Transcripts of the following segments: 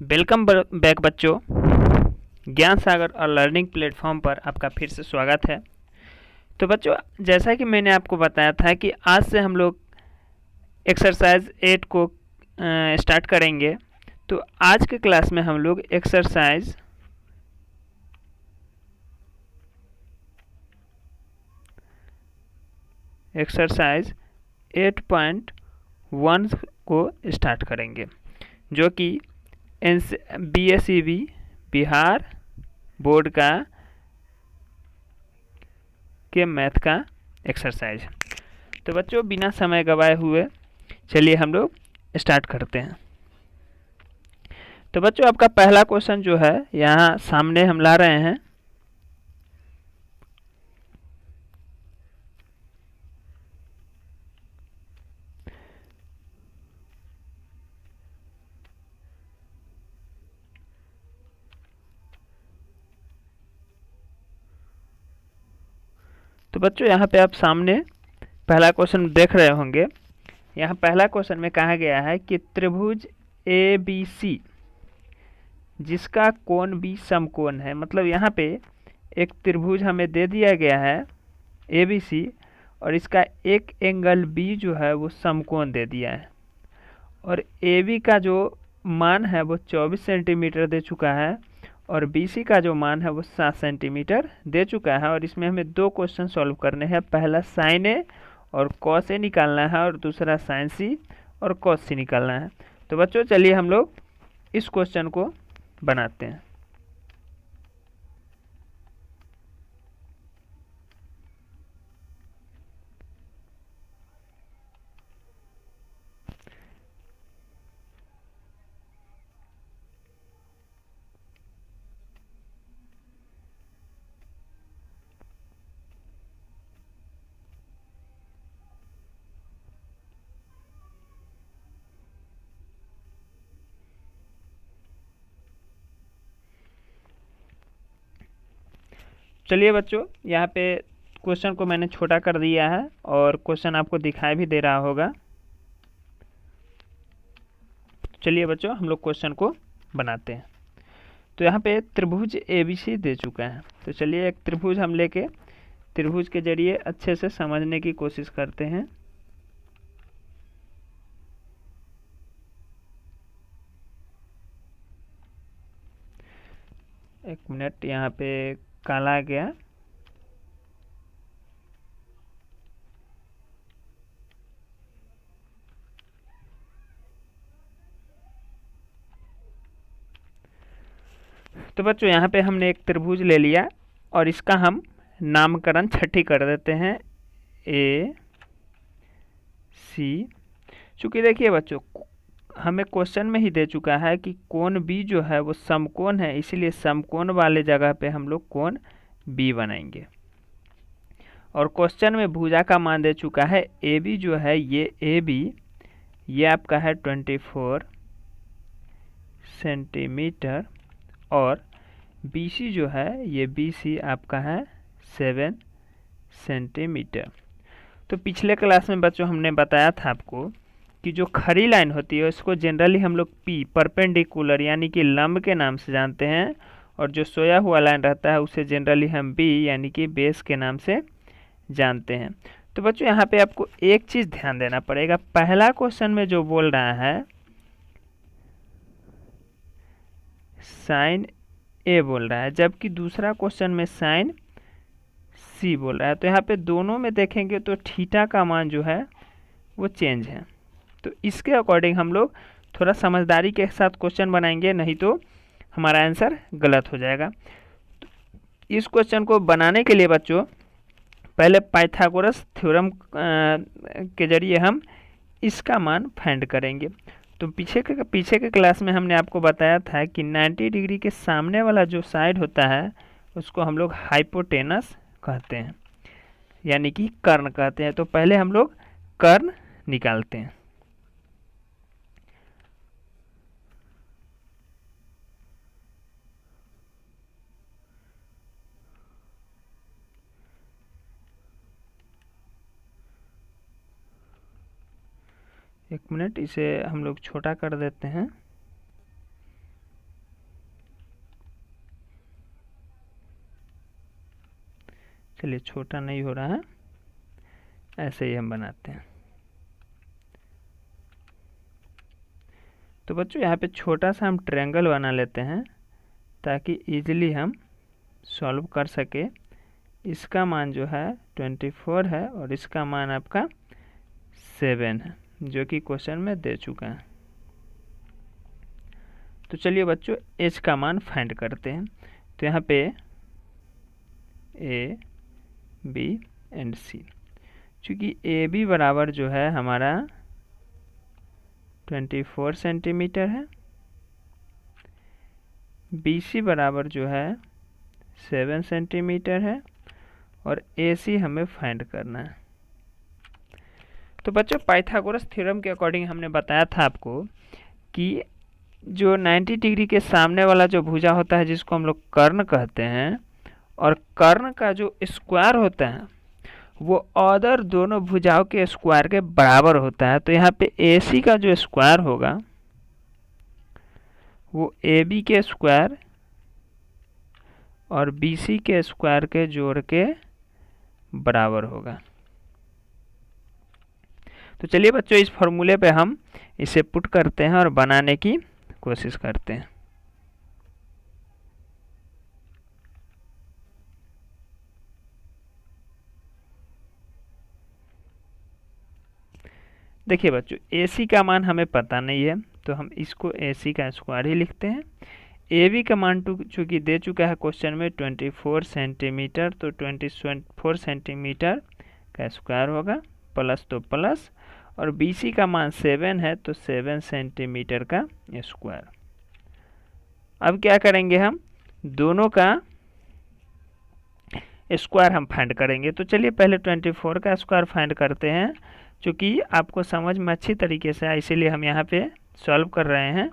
Welcome back बच्चों। ज्ञान सागर और लर्निंग प्लेटफॉर्म पर आपका फिर से स्वागत है। तो बच्चों, जैसा कि मैंने आपको बताया था कि आज से हम लोग एक्सरसाइज 8 को स्टार्ट करेंगे। तो आज के क्लास में हम लोग एक्सरसाइज एक्सरसाइज 8.1 को स्टार्ट करेंगे, जो कि BSEB बिहार बोर्ड के मैथ का एक्सरसाइज। तो बच्चों, बिना समय गवाए हुए चलिए हम लोग स्टार्ट करते हैं। तो बच्चों, आपका पहला क्वेश्चन जो है यहाँ सामने हम ला रहे हैं। तो बच्चों, यहाँ पे आप सामने पहला क्वेश्चन देख रहे होंगे। यहाँ पहला क्वेश्चन में कहा गया है कि त्रिभुज ABC जिसका कोण B समकोण है। मतलब यहाँ पे एक त्रिभुज हमें दे दिया गया है ABC, और इसका एक एंगल B जो है वो समकोण दे दिया है, और AB का जो मान है वो 24 सेंटीमीटर दे चुका है, और BC का जो मान है वो 7 सेंटीमीटर दे चुका है। और इसमें हमें दो क्वेश्चन सॉल्व करने हैं। पहला साइन ए और कॉस ए निकालना है, और दूसरा साइन सी और कॉस सी निकालना है। तो बच्चों, चलिए हम लोग इस क्वेश्चन को बनाते हैं। चलिए बच्चों, यहाँ पे क्वेश्चन को मैंने छोटा कर दिया है और क्वेश्चन आपको दिखाई भी दे रहा होगा। चलिए बच्चों, हम लोग क्वेश्चन को बनाते हैं। तो यहाँ पे त्रिभुज ABC दे चुका है। तो चलिए एक त्रिभुज हम लेके त्रिभुज के जरिए अच्छे से समझने की कोशिश करते हैं। एक मिनट, यहाँ पे काला आ गया। तो बच्चों, यहाँ पे हमने एक त्रिभुज ले लिया और इसका हम नामकरण छठी कर देते हैं A C। चूँकि देखिए बच्चों, हमें क्वेश्चन में ही दे चुका है कि कोण B जो है वो समकोण है, इसीलिए समकोण वाले जगह पे हम लोग कोण B बनाएंगे। और क्वेश्चन में भुजा का मान दे चुका है AB जो है ये AB ये आपका है 24 सेंटीमीटर, और BC जो है ये BC आपका है 7 सेंटीमीटर। तो पिछले क्लास में बच्चों हमने बताया था आपको कि जो खड़ी लाइन होती है उसको जनरली हम लोग P परपेंडिकुलर यानी कि लंब के नाम से जानते हैं, और जो सोया हुआ लाइन रहता है उसे जनरली हम B यानी कि बेस के नाम से जानते हैं। तो बच्चों, यहाँ पे आपको एक चीज़ ध्यान देना पड़ेगा। पहला क्वेश्चन में जो बोल रहा है साइन ए बोल रहा है, जबकि दूसरा क्वेश्चन में साइन सी बोल रहा है। तो यहाँ पे दोनों में देखेंगे तो थीटा का मान जो है वो चेंज है। तो इसके अकॉर्डिंग हम लोग थोड़ा समझदारी के साथ क्वेश्चन बनाएंगे, नहीं तो हमारा आंसर गलत हो जाएगा। तो इस क्वेश्चन को बनाने के लिए बच्चों पहले पाइथागोरस थ्योरम के जरिए हम इसका मान फाइंड करेंगे। तो पीछे के क्लास में हमने आपको बताया था कि 90 डिग्री के सामने वाला जो साइड होता है उसको हम लोग हाइपोटेनस कहते हैं, यानी कि कर्ण कहते हैं। तो पहले हम लोग कर्ण निकालते हैं। एक मिनट, इसे हम लोग छोटा कर देते हैं। चलिए छोटा नहीं हो रहा है, ऐसे ही हम बनाते हैं। तो बच्चों यहाँ पे छोटा सा हम ट्रायंगल बना लेते हैं ताकि इजीली हम सॉल्व कर सके। इसका मान जो है 24 है और इसका मान आपका 7 है, जो कि क्वेश्चन में दे चुका है। तो चलिए बच्चों एच का मान फाइंड करते हैं। तो यहाँ पे ए बी एंड सी, चूँकि ए बी बराबर जो है हमारा 24 सेंटीमीटर है, बी सी बराबर जो है 7 सेंटीमीटर है और ए सी हमें फाइंड करना है। तो बच्चों पाइथागोरस थ्योरम के अकॉर्डिंग हमने बताया था आपको कि जो 90 डिग्री के सामने वाला जो भुजा होता है जिसको हम लोग कर्ण कहते हैं, और कर्ण का जो स्क्वायर होता है वो अदर दोनों भुजाओं के स्क्वायर के बराबर होता है। तो यहाँ पे AC का जो स्क्वायर होगा वो AB के स्क्वायर और BC के स्क्वायर के जोड़ के बराबर होगा। तो चलिए बच्चों इस फॉर्मूले पे हम इसे पुट करते हैं और बनाने की कोशिश करते हैं। देखिए बच्चों AC का मान हमें पता नहीं है तो हम इसको AC का स्क्वायर ही लिखते हैं। AB का मान चूँकि दे चुका है क्वेश्चन में 24 सेंटीमीटर, तो 24 सेंटीमीटर का स्क्वायर होगा, प्लस तो प्लस, और BC का मान 7 है तो 7 सेंटीमीटर का स्क्वायर। अब क्या करेंगे, हम दोनों का स्क्वायर हम फाइंड करेंगे। तो चलिए पहले 24 का स्क्वायर फाइंड करते हैं, चूँकि आपको समझ में अच्छी तरीके से आए इसीलिए हम यहाँ पे सॉल्व कर रहे हैं।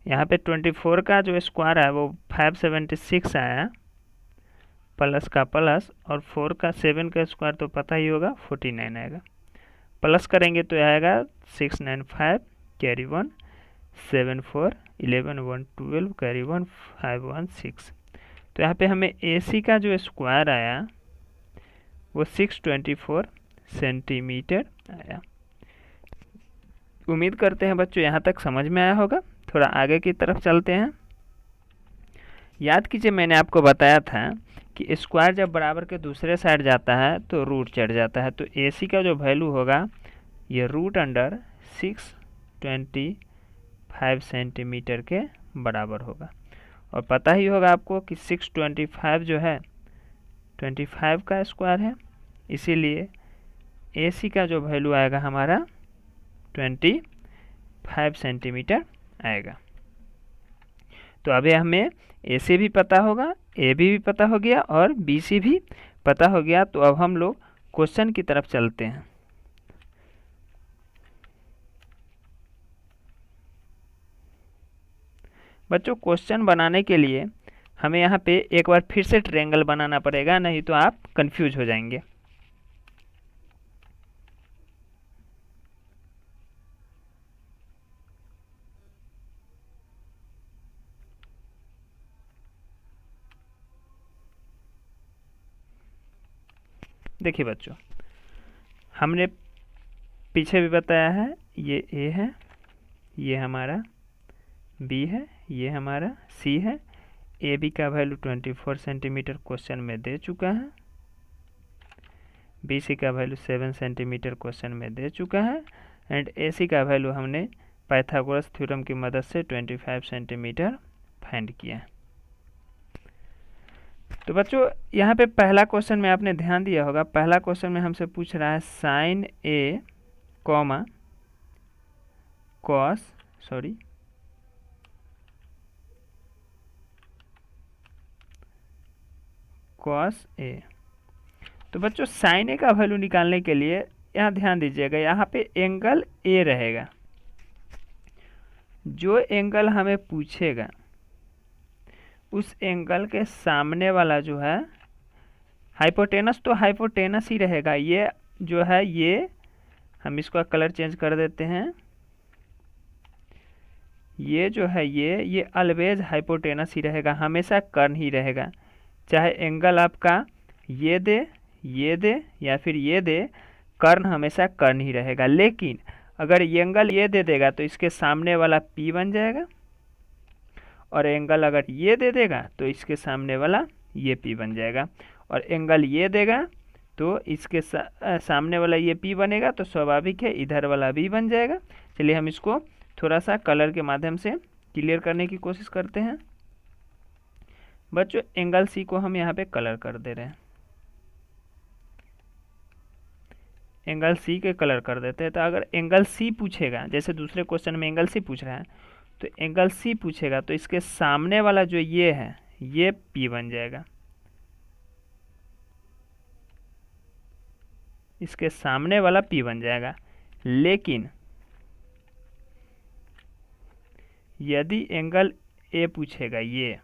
यहाँ पे 24 का जो स्क्वायर है वो 576 आया, प्लस का प्लस, और 4 का 7 का स्क्वायर तो पता ही होगा 49 आएगा, प्लस करेंगे तो आएगा 695 कैरी 1 7 4 11 1 12 कैरी 1 5 1 6। तो यहाँ पे हमें AC का जो स्क्वायर आया वो 624 सेंटीमीटर आया। उम्मीद करते हैं बच्चों यहाँ तक समझ में आया होगा। थोड़ा आगे की तरफ चलते हैं। याद कीजिए मैंने आपको बताया था कि स्क्वायर जब बराबर के दूसरे साइड जाता है तो रूट चढ़ जाता है। तो AC का जो वैल्यू होगा ये रूट अंडर 625 सेंटीमीटर के बराबर होगा। और पता ही होगा आपको कि 625 जो है 25 का स्क्वायर है, इसीलिए AC का जो वैल्यू आएगा हमारा 25 सेंटीमीटर आएगा। तो अभी हमें AC भी पता होगा, AB भी पता हो गया और BC भी पता हो गया। तो अब हम लोग क्वेश्चन की तरफ चलते हैं। बच्चों क्वेश्चन बनाने के लिए हमें यहाँ पे एक बार फिर से ट्रायंगल बनाना पड़ेगा, नहीं तो आप कंफ्यूज हो जाएंगे। देखिए बच्चों हमने पीछे भी बताया है, ये A है, ये हमारा B है, ये हमारा C है। AB का वैल्यू 24 सेंटीमीटर क्वेश्चन में दे चुका है, BC का वैल्यू 7 सेंटीमीटर क्वेश्चन में दे चुका है, एंड AC का वैल्यू हमने पाइथागोरस थ्योरम की मदद से 25 सेंटीमीटर फाइंड किया है। तो बच्चों यहाँ पे पहला क्वेश्चन में आपने ध्यान दिया होगा, पहला क्वेश्चन में हमसे पूछ रहा है sine A comma cos A। तो बच्चों साइन A का वैल्यू निकालने के लिए यहाँ ध्यान दीजिएगा, यहाँ पे एंगल A रहेगा। जो एंगल हमें पूछेगा उस एंगल के सामने वाला जो है हाइपोटेनस, तो हाइपोटेनस ही रहेगा। ये जो है ये, हम इसका कलर चेंज कर देते हैं। ये जो है ये ऑलवेज हाइपोटेनस ही रहेगा, हमेशा कर्न ही रहेगा। चाहे एंगल आपका ये दे या फिर ये दे, कर्ण हमेशा कर्ण ही रहेगा। लेकिन अगर ये एंगल ये दे देगा तो इसके सामने वाला P बन जाएगा, और एंगल अगर ये दे देगा तो इसके सामने वाला ये P बन जाएगा, और एंगल ये देगा तो इसके सामने वाला ये P बनेगा, तो स्वाभाविक है इधर वाला भी बन जाएगा। चलिए हम इसको थोड़ा सा कलर के माध्यम से क्लियर करने की कोशिश करते हैं। बच्चों एंगल C को हम यहाँ पे कलर कर दे रहे हैं, एंगल C के कलर कर देते हैं। तो अगर एंगल C पूछेगा, जैसे दूसरे क्वेश्चन में एंगल C पूछ रहा है, तो एंगल C पूछेगा तो इसके सामने वाला जो ये है ये P बन जाएगा, इसके सामने वाला P बन जाएगा। लेकिन यदि एंगल A पूछेगा ये,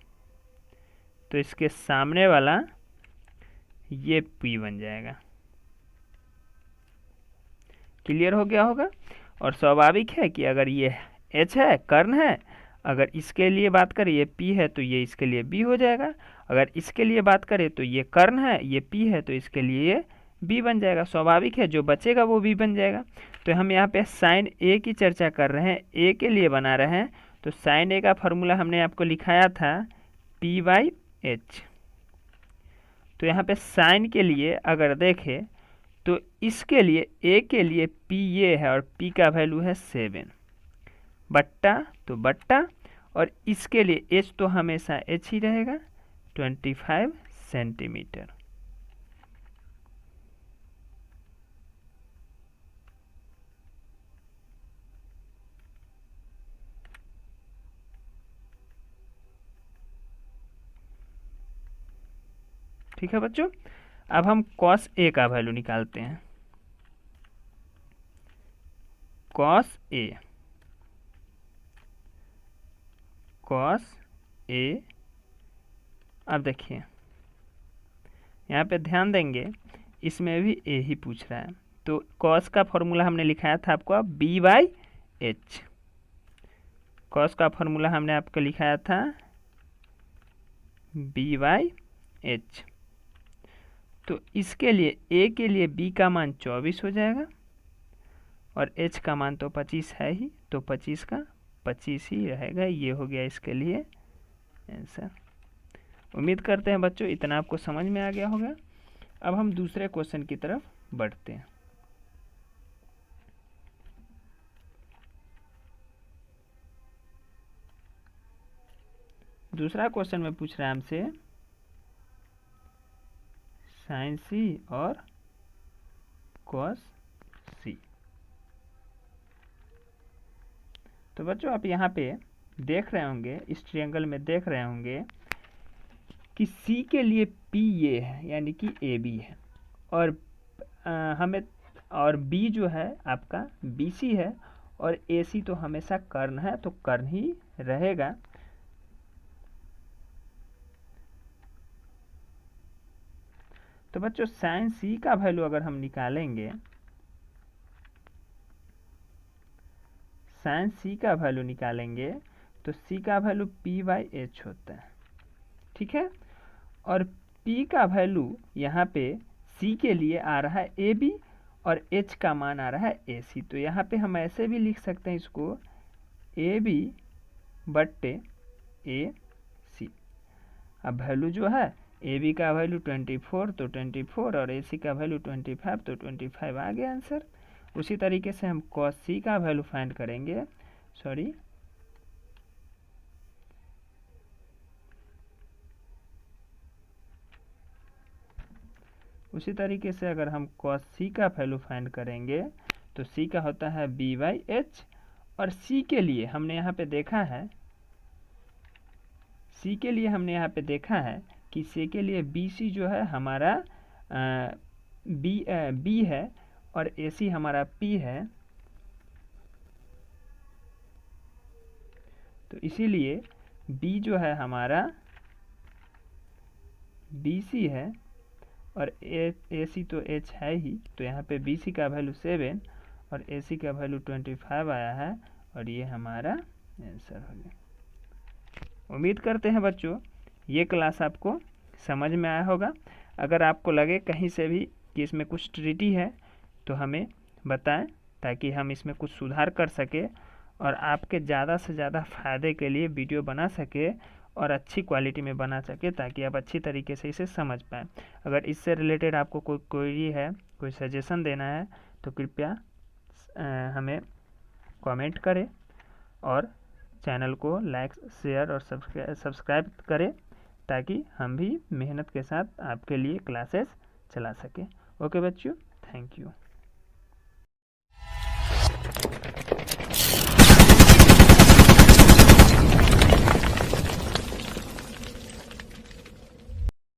तो इसके सामने वाला ये P बन जाएगा। क्लियर हो गया होगा। और स्वाभाविक है कि अगर ये H है, कर्ण है, अगर इसके लिए बात करें ये P है तो ये इसके लिए B हो जाएगा। अगर इसके लिए बात करें तो ये कर्ण है, ये P है, तो इसके लिए ये B बन जाएगा। स्वाभाविक है जो बचेगा वो B बन जाएगा। तो हम यहाँ पे साइन A की चर्चा कर रहे हैं, A के लिए बना रहे हैं। तो साइन A का फॉर्मूला हमने आपको लिखाया था P/H। तो यहाँ पे साइन के लिए अगर देखें तो इसके लिए A के लिए P ये है और P का वैल्यू है 7 बट्टा, तो बट्टा, और इसके लिए H तो हमेशा H ही रहेगा 25 सेंटीमीटर। ठीक है बच्चों, अब हम cos A का वैल्यू निकालते हैं। cos A अब देखिए यहाँ पे ध्यान देंगे, इसमें भी A ही पूछ रहा है। तो cos का फॉर्मूला हमने लिखाया था आपको B/H। cos का फॉर्मूला हमने आपको लिखाया था B/H। तो इसके लिए A के लिए B का मान 24 हो जाएगा, और H का मान तो 25 है ही, तो 25 का 25 ही रहेगा। ये हो गया इसके लिए आंसर। उम्मीद करते हैं बच्चों इतना आपको समझ में आ गया होगा। अब हम दूसरे क्वेश्चन की तरफ बढ़ते हैं। दूसरा क्वेश्चन में पूछ रहा है हमसे साइन C और cos C। तो बच्चों आप यहाँ पे देख रहे होंगे, इस ट्रायंगल में देख रहे होंगे कि C के लिए P ये है, यानी कि AB है, और हमें और B जो है आपका BC है, और AC तो हमेशा कर्ण है, तो कर्ण ही रहेगा। तो बच्चों साइन C का वैल्यू अगर हम निकालेंगे, साइन C का वैल्यू निकालेंगे तो C का वैल्यू P/H होता है। ठीक है, और P का वैल्यू यहाँ पे C के लिए आ रहा है AB, और H का मान आ रहा है AC। तो यहाँ पे हम ऐसे भी लिख सकते हैं इसको AB/AC। अब वैल्यू जो है AB का वैल्यू 24 तो 24, और AC का वैल्यू 25 तो 25 आ गया आंसर। उसी तरीके से हम cos C का वैल्यू फाइंड करेंगे, उसी तरीके से अगर हम cos C का वैल्यू फाइंड करेंगे तो C का होता है B/H, और C के लिए हमने यहाँ पे देखा है, C के लिए हमने यहाँ पे देखा है कि C के लिए BC जो है हमारा B है, और AC हमारा P है। तो इसीलिए B जो है हमारा BC है, और ए सी तो एच है ही, तो यहाँ पे बी सी का वैल्यू 7 और ए सी का वैल्यू 25 आया है, और ये हमारा आंसर हो गया। उम्मीद करते हैं बच्चों ये क्लास आपको समझ में आया होगा। अगर आपको लगे कहीं से भी कि इसमें कुछ त्रुटि है तो हमें बताएं, ताकि हम इसमें कुछ सुधार कर सके और आपके ज़्यादा से ज़्यादा फ़ायदे के लिए वीडियो बना सके और अच्छी क्वालिटी में बना सके, ताकि आप अच्छी तरीके से इसे समझ पाएँ। अगर इससे रिलेटेड आपको कोई क्वेरी है, कोई सजेशन देना है, तो कृपया हमें कमेंट करें और चैनल को लाइक, शेयर और सब्सक्राइब करें, ताकि हम भी मेहनत के साथ आपके लिए क्लासेस चला सकें। ओके बच्चों, थैंक यू।